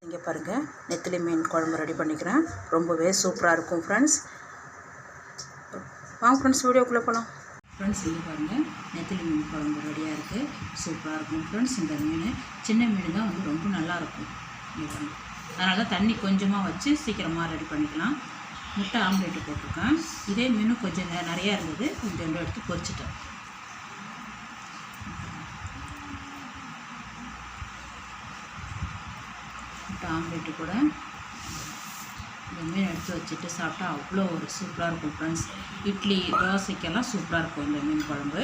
இங்கே பாருங்கள், நெத்திலி மீன் குழம்பு ரெடி பண்ணிக்கிறேன். ரொம்பவே சூப்பராக இருக்கும் ஃப்ரெண்ட்ஸ். வாங்க ஃப்ரெண்ட்ஸ், வீடியோக்குள்ளே போகலாம். ஃப்ரெண்ட்ஸ், இங்கே பாருங்கள், நெத்திலி மீன் குழம்பு ரெடியாக இருக்குது. சூப்பராக இருக்கும் ஃப்ரெண்ட்ஸ். இந்த மீன் சின்ன மீன் தான் வந்து ரொம்ப நல்லாயிருக்கும். அதனால தான் தண்ணி கொஞ்சமாக வச்சு சீக்கிரமாக ரெடி பண்ணிக்கலாம். முட்டை ஆம்லேட்டு போட்டிருக்கேன். இதே மீன் கொஞ்சம் நிறையா இருந்தது, கொஞ்சம் எடுத்து பொரிச்சிட்டேன். முட்டை ஆம்லேட்டு கூட இந்த மீன் எடுத்து வச்சுட்டு சாப்பிட்டா அவ்வளோ ஒரு சூப்பராக இருக்கும் ஃப்ரெண்ட்ஸ். இட்லி தோசைக்கெல்லாம் சூப்பராக இருக்கும் இந்த மீன் குழம்பு.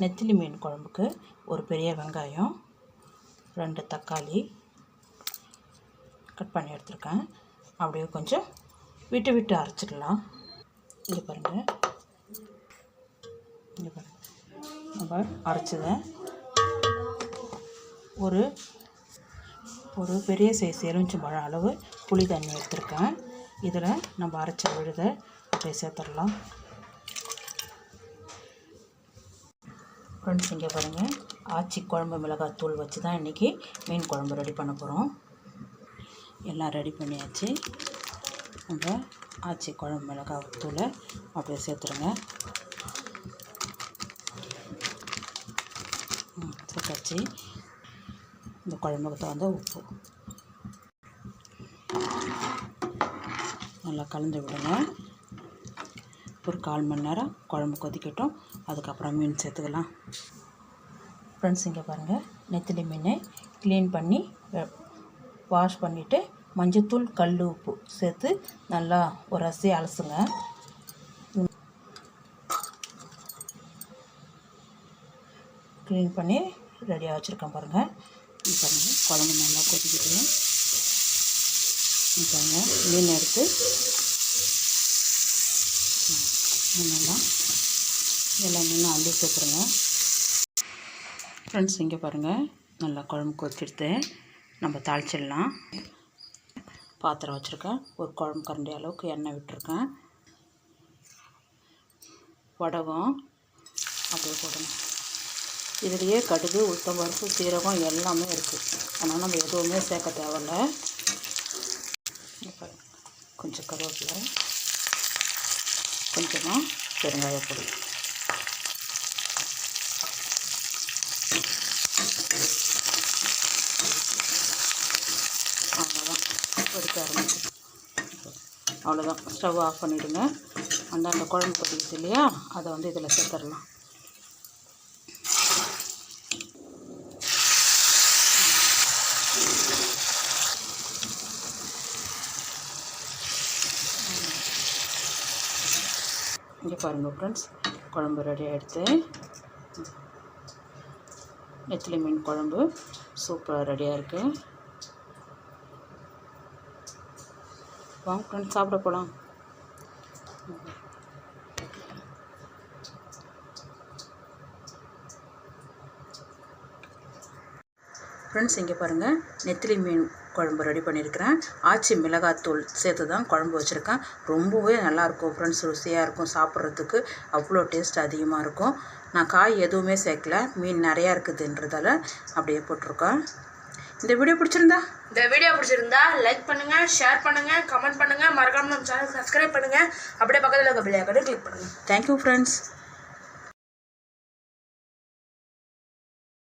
நெத்திலி மீன் குழம்புக்கு ஒரு பெரிய வெங்காயம், 2 தக்காளி கட் பண்ணி எடுத்துருக்கேன். அப்படியே கொஞ்சம் விட்டு அரைச்சிக்கலாம். இங்கே பாருங்கள், நம்ம அரைச்சதை ஒரு பெரிய சைஸ் எலுமிச்சம்பழம் அளவு புளி தண்ணி எடுத்துருக்கேன். இதில் நம்ம அரைச்ச விழுதை அப்படியே சேர்த்துடலாம். ஃப்ரெண்ட்ஸ், இங்கே பாருங்கள், ஆச்சி குழம்பு மிளகாய் தூள் வச்சு தான் இன்றைக்கி மீன் குழம்பு ரெடி பண்ண போகிறோம். எல்லாம் ரெடி பண்ணியாச்சு. நம்ம ஆச்சி குழம்பு மிளகாய் தூளை அப்படியே சேர்த்துருங்க. சேர்த்தாச்சு. இந்த குழம்புக்கு தகுந்த உப்பு நல்லா கலந்து விடுங்க. ஒரு 1/4 மணி நேரம் குழம்பு கொதிக்கட்டும். அதுக்கப்புறம் மீன் சேர்த்துக்கலாம். ஃப்ரெண்ட்ஸ், இங்கே பாருங்கள், நெத்திலி மீனை க்ளீன் பண்ணி வாஷ் பண்ணிவிட்டு மஞ்சத்தூள், கல் உப்பு சேர்த்து நல்லா ஒரு அலசி அலசுங்க. க்ளீன் பண்ணி ரெடியாக வச்சுருக்கேன் பாருங்கள். பாருங்கள், குழம்பு நல்லா கொதிக்கிட்டு பாருங்கள், மீன் எடுத்து மீனெல்லாம் எல்லா மீனும் அள்ளி சேர்த்துருங்க. ஃப்ரெண்ட்ஸ், இங்கே பாருங்கள், நல்லா குழம்பு கொதிச்சுடுத்து. நம்ம தாளிச்சிடலாம். பாத்திரம் வச்சுருக்கேன். ஒரு குழம்பு கரண்டி அளவுக்கு எண்ணெய் விட்டுருக்கேன். வடகம் அப்படியே போடணும். இதுலேயே கடுகு, உளுத்தம் பருப்பு, சீரகம் எல்லாமே இருக்குது. அதனால் நம்ம எதுவுமே சேர்க்க தேவையில்ல. கொஞ்சம் கருவேப்பிலை, கொஞ்சமாக பெருங்காயப்பொடி, அவ்வளோதான். எடுக்க ஆரம்பிச்சு அவ்வளோதான். ஸ்டவ் ஆஃப் பண்ணிவிடுங்க. அந்த குழம்பு கொதிக்குது இல்லையா, அதை வந்து இதில் சேர்த்துடலாம். இங்கே பாருங்கள் ஃப்ரெண்ட்ஸ், குழம்பு ரெடி ஆகிடுத்து. நெத்திலி மீன் குழம்பு சூப்பராக ரெடியாக இருக்குது. வாங்க ஃப்ரெண்ட்ஸ், சாப்பிட போகலாம். ஃப்ரெண்ட்ஸ், இங்கே பாருங்கள், நெத்திலி மீன் குழம்பு ரெடி பண்ணியிருக்கிறேன். ஆச்சி மிளகாத்தூள் சேர்த்து தான் குழம்பு வச்சுருக்கேன். ரொம்பவே நல்லாயிருக்கும் ஃப்ரெண்ட்ஸ். ருசியாக இருக்கும். சாப்பிட்றதுக்கு அவ்வளோ டேஸ்ட் அதிகமாக இருக்கும். நான் காய் எதுவுமே சேர்க்கல, மீன் நிறையா இருக்குதுன்றதால அப்படியே போட்டிருக்கேன். இந்த வீடியோ பிடிச்சிருந்தா லைக் பண்ணுங்கள், ஷேர் பண்ணுங்கள், கமெண்ட் பண்ணுங்கள். மறக்காமல் நம்ம சேனல் சப்ஸ்கிரைப் பண்ணுங்கள். அப்படியே பக்கத்தில் இருக்க பெல் ஐகானை கிளிக் பண்ணுங்கள். Thank you friends.